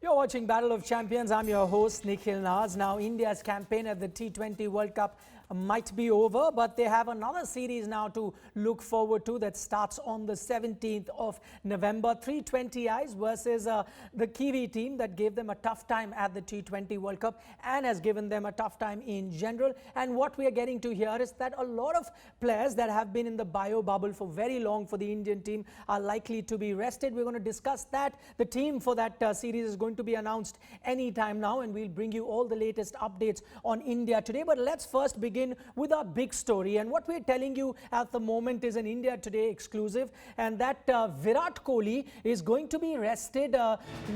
You're watching Battle of Champions. I'm your host, Nikhil Naz. Now, India's campaign at the T20 World Cup might be over, but they have another series now to look forward to that starts on the 17th of November. 320 versus the Kiwi team that gave them a tough time at the T20 World Cup and has given them a tough time in general. And what we are getting to here is that a lot of players that have been in the bio bubble for very long for the Indian team are likely to be rested. We're going to discuss that. The team for that series is going to be announced anytime now, and we'll bring you all the latest updates on India today. But let's first begin with our big story, and what we're telling you at the moment is an India Today exclusive, and that Virat Kohli is going to be rested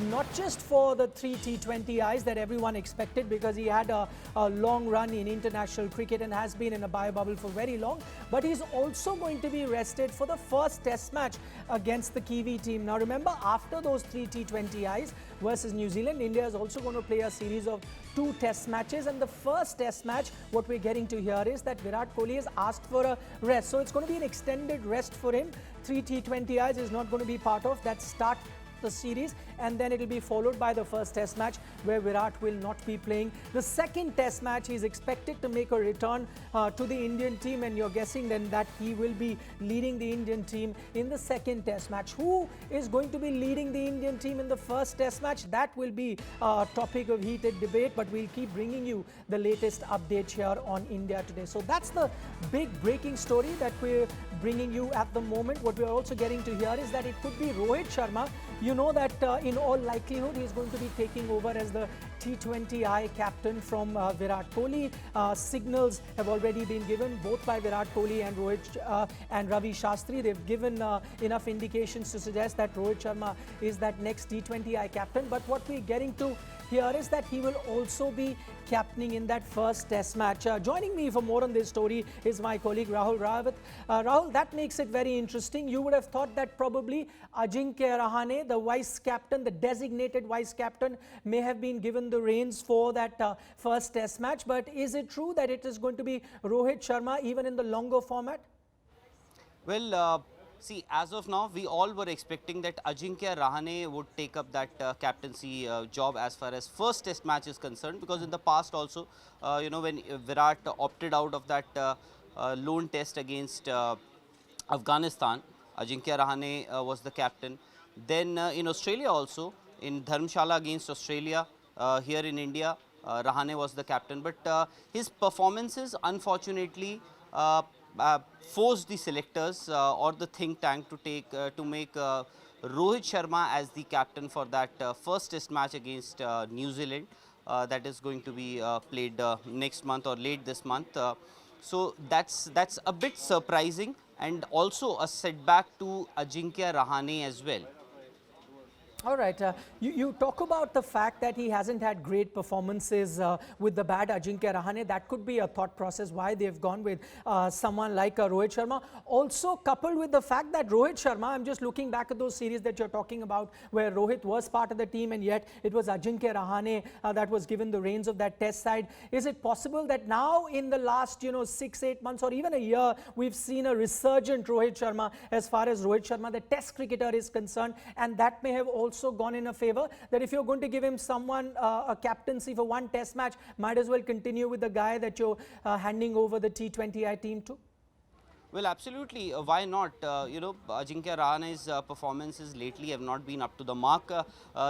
not just for the 3 T20Is that everyone expected, because he had a long run in international cricket and has been in a bio bubble for very long, but he's also going to be rested for the first test match against the Kiwi team. Now remember, after those 3 T20Is versus New Zealand, India is also going to play a series of 2 test matches, and the first test match, what we're getting to here is that Virat Kohli has asked for a rest. So it's going to be an extended rest for him. 3 T20Is is not going to be part of that start the series, and then it will be followed by the first test match where Virat will not be playing. The second test match, is expected to make a return to the Indian team, and you're guessing then that he will be leading the Indian team in the second test match. Who is going to be leading the Indian team in the first test match? That will be a topic of heated debate, but we'll keep bringing you the latest updates here on India Today. So that's the big breaking story that we're bringing you at the moment. What we're also getting to here is that it could be Rohit Sharma. You know that in all likelihood he is going to be taking over as the T20I captain from Virat Kohli. Signals have already been given both by Virat Kohli and and Ravi Shastri. They've given enough indications to suggest that Rohit Sharma is that next T20I captain. But what we're getting to here is that he will also be captaining in that first test match. Joining me for more on this story is my colleague Rahul Rawat. Rahul, that makes it very interesting. You would have thought that probably Ajinkya Rahane, the vice captain, the designated vice captain, may have been given the reins for that first test match. But is it true that it is going to be Rohit Sharma even in the longer format? Well, see, as of now, we all were expecting that Ajinkya Rahane would take up that captaincy job as far as first test match is concerned, because in the past also, when Virat opted out of that lone test against Afghanistan, Ajinkya Rahane was the captain. Then in Australia also, in Dharamshala against Australia, here in India, Rahane was the captain. But his performances, unfortunately, forced the selectors or the think tank to make Rohit Sharma as the captain for that first test match against New Zealand that is going to be played next month or late this month. So that's a bit surprising, and also a setback to Ajinkya Rahane as well. All right, you talk about the fact that he hasn't had great performances with the bad Ajinkya Rahane. That could be a thought process why they've gone with someone like Rohit Sharma. Also coupled with the fact that Rohit Sharma, I'm just looking back at those series that you're talking about where Rohit was part of the team and yet it was Ajinkya Rahane that was given the reins of that test side. Is it possible that now in the last 6-8 months or even a year, we've seen a resurgent Rohit Sharma as far as Rohit Sharma, the test cricketer, is concerned, and that may have also gone in a favor, that if you're going to give him someone a captaincy for one test match, might as well continue with the guy that you're handing over the T20I team to? Well, absolutely. Why not? Ajinkya Rahane's performances lately have not been up to the mark.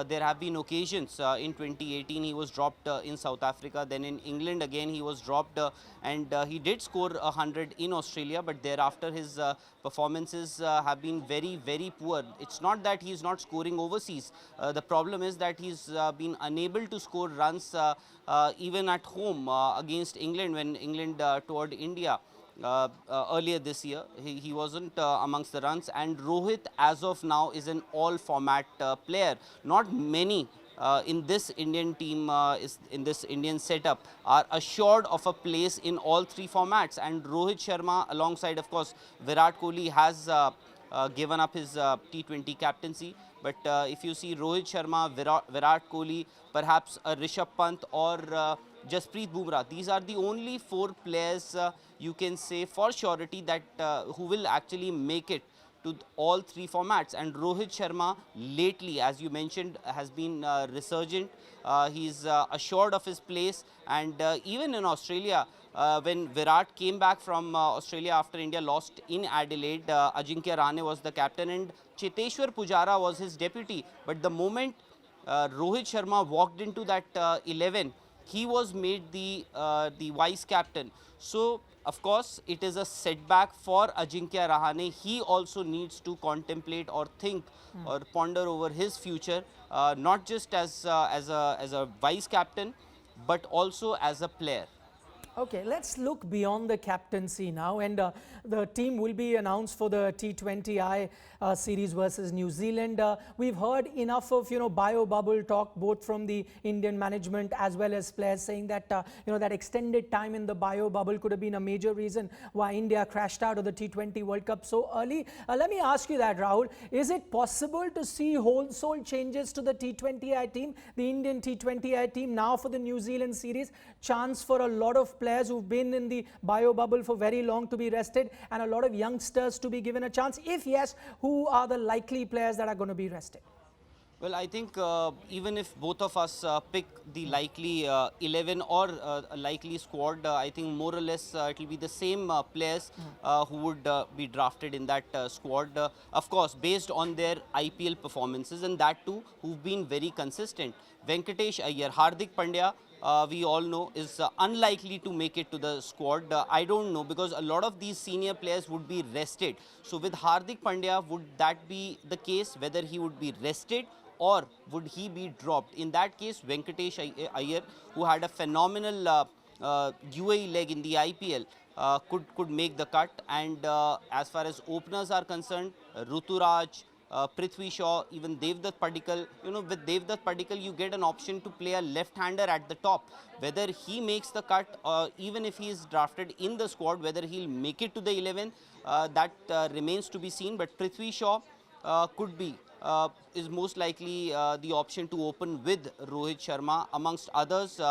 There have been occasions in 2018 he was dropped in South Africa. Then in England again he was dropped, and he did score 100 in Australia. But thereafter his performances have been very, very poor. It's not that he's not scoring overseas. The problem is that he's been unable to score runs even at home against England when England toured India. Earlier this year, he wasn't amongst the runs, and Rohit as of now is an all format player. Not many in this Indian team, in this Indian setup, are assured of a place in all 3 formats, and Rohit Sharma alongside of course Virat Kohli has given up his T20 captaincy. But if you see Rohit Sharma, Virat Kohli, perhaps Rishabh Pant or Jasprit Bumrah, these are the only 4 players you can say for surety that who will actually make it to all three formats. And Rohit Sharma lately, as you mentioned, has been resurgent. He's assured of his place, and even in Australia, when Virat came back from Australia after India lost in Adelaide, Ajinkya Rahane was the captain and Cheteshwar Pujara was his deputy. But the moment Rohit Sharma walked into that 11, he was made the vice captain. So of course it is a setback for Ajinkya Rahane. He also needs to contemplate or think or ponder over his future, not just as a vice captain, but also as a player. Okay, let's look beyond the captaincy now, and the team will be announced for the T20I series versus New Zealand. We've heard enough of bio bubble talk both from the Indian management as well as players saying that that extended time in the bio bubble could have been a major reason why India crashed out of the T20 World Cup so early. Let me ask you that, Rahul. Is it possible to see wholesale changes to the T20I team, the Indian T20I team now for the New Zealand series? Chance for a lot of players who've been in the bio bubble for very long to be rested, and a lot of youngsters to be given a chance? If yes, who are the likely players that are going to be rested? Well, I think even if both of us pick the likely 11 or a likely squad, I think more or less it will be the same players who would be drafted in that squad. Of course, based on their IPL performances, and that too, who've been very consistent. Venkatesh Iyer, Hardik Pandya, we all know is unlikely to make it to the squad. I don't know, because a lot of these senior players would be rested. So with Hardik Pandya, would that be the case, whether he would be rested or would he be dropped? In that case, Venkatesh Iyer, who had a phenomenal UAE leg in the IPL, could make the cut. And as far as openers are concerned, Ruturaj, Prithvi Shaw, even Devdutt Padikkal. With Devdutt Padikkal, you get an option to play a left-hander at the top. Whether he makes the cut, even if he is drafted in the squad, whether he'll make it to the 11, that remains to be seen. But Prithvi Shaw is most likely the option to open with Rohit Sharma. Amongst others,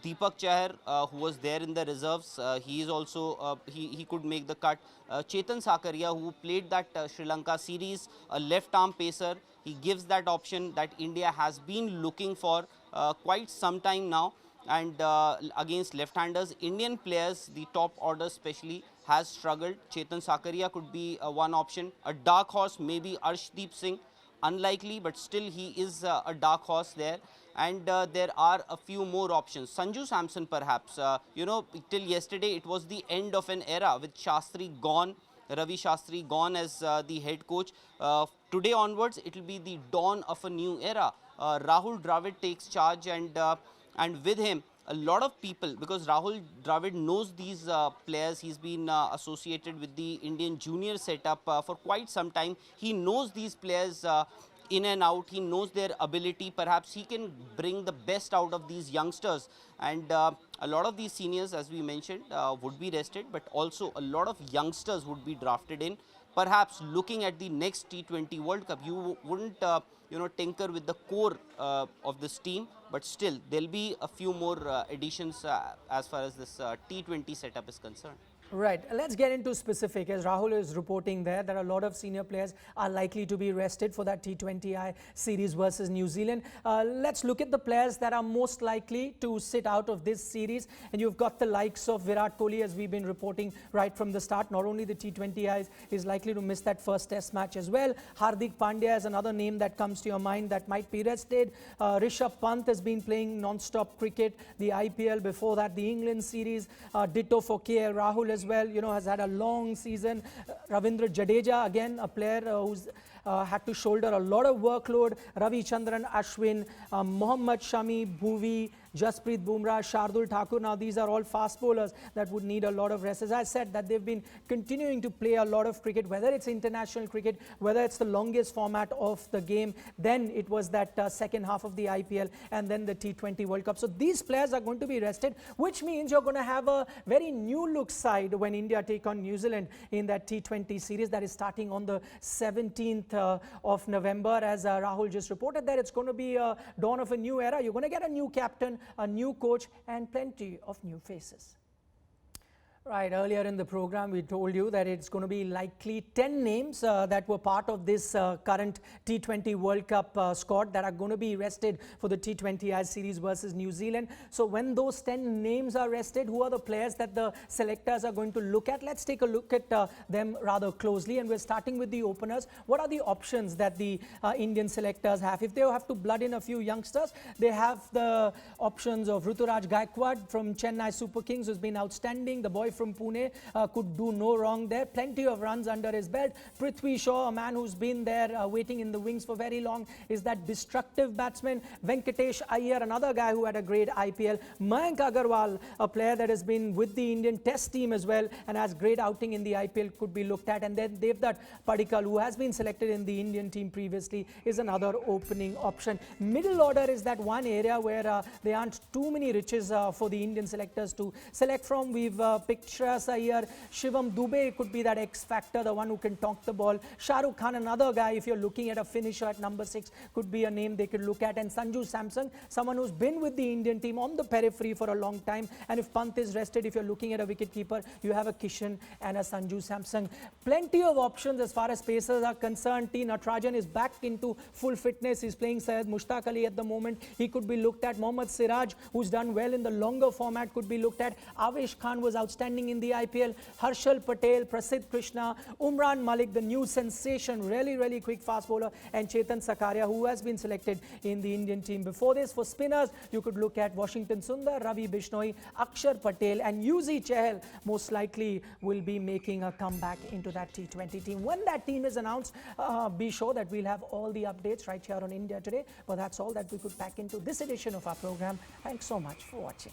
Deepak Chahar, who was there in the reserves, he is also he could make the cut. Chetan Sakaria, who played that Sri Lanka series, a left-arm pacer, he gives that option that India has been looking for quite some time now. And against left-handers, Indian players, the top order especially, has struggled. Chetan Sakaria could be one option. A dark horse, maybe Arshdeep Singh. Unlikely, but still he is a dark horse there. And there are a few more options. Sanju Samson, perhaps. Till yesterday it was the end of an era with Shastri gone, Ravi Shastri gone as the head coach. Today onwards, it will be the dawn of a new era. Rahul Dravid takes charge, and with him, a lot of people, because Rahul Dravid knows these players. He's been associated with the Indian junior setup for quite some time. He knows these players in and out. He knows their ability. Perhaps he can bring the best out of these youngsters. And a lot of these seniors, as we mentioned, would be rested, but also a lot of youngsters would be drafted in. Perhaps looking at the next T20 World Cup, you wouldn't tinker with the core of this team, but still there'll be a few more additions as far as this T20 setup is concerned. Right. Let's get into specific. As Rahul is reporting there a lot of senior players are likely to be rested for that T20I series versus New Zealand. Let's look at the players that are most likely to sit out of this series. And you've got the likes of Virat Kohli, as we've been reporting right from the start. Not only the T20I is likely to miss that first test match as well. Hardik Pandya is another name that comes to your mind that might be rested. Rishabh Pant has been playing non-stop cricket, the IPL, before that the England series. Ditto for KL Rahul as well, has had a long season. Ravindra Jadeja, again, a player who's had to shoulder a lot of workload. Ravi Chandran Ashwin, Mohammad Shami, Bhuvi, Jasprit Bumrah, Shardul Thakur. Now these are all fast bowlers that would need a lot of rest. As I said, that they've been continuing to play a lot of cricket, whether it's international cricket, whether it's the longest format of the game, then it was that second half of the IPL, and then the T20 World Cup. So these players are going to be rested, which means you're going to have a very new look side when India take on New Zealand in that T20 series that is starting on the 17th of November. As Rahul just reported there, it's going to be a dawn of a new era. You're going to get a new captain, a new coach, and plenty of new faces. Right, earlier in the program we told you that it's going to be likely 10 names that were part of this current T20 World Cup squad that are going to be rested for the T20I series versus New Zealand. So when those 10 names are rested, who are the players that the selectors are going to look at? Let's take a look at them rather closely, and we're starting with the openers. What are the options that the Indian selectors have? If they have to blood in a few youngsters, they have the options of Ruturaj Gaikwad from Chennai Super Kings, who's been outstanding. The boy from Pune could do no wrong there. Plenty of runs under his belt. Prithvi Shaw, a man who's been there waiting in the wings for very long, is that destructive batsman. Venkatesh Iyer, another guy who had a great IPL. Mayank Agarwal, a player that has been with the Indian Test team as well and has great outing in the IPL, could be looked at. And then Devdutt Padikkal, who has been selected in the Indian team previously, is another opening option. Middle order is that one area where there aren't too many riches for the Indian selectors to select from. We've picked Shreyas Iyer. Shivam Dubey could be that X factor, the one who can talk the ball. Shah Rukh Khan, another guy, if you're looking at a finisher at number 6, could be a name they could look at. And Sanju Samson, someone who's been with the Indian team on the periphery for a long time. And if Pant is rested, if you're looking at a wicketkeeper, you have a Kishan and a Sanju Samson. Plenty of options as far as pacers are concerned. T. Natarajan is back into full fitness. He's playing Syed Mushtaq Ali at the moment. He could be looked at. Mohammad Siraj, who's done well in the longer format, could be looked at. Avesh Khan was outstanding in the IPL. Harshal Patel, Prasidh Krishna, Umran Malik, the new sensation, really quick fast bowler, and Chetan Sakaria, who has been selected in the Indian team before this. For spinners, you could look at Washington Sundar, Ravi Bishnoi, Akshar Patel, and Yuzi Chahal most likely will be making a comeback into that T20 team. When that team is announced, be sure that we'll have all the updates right here on India Today. But that's all that we could pack into this edition of our program. Thanks so much for watching.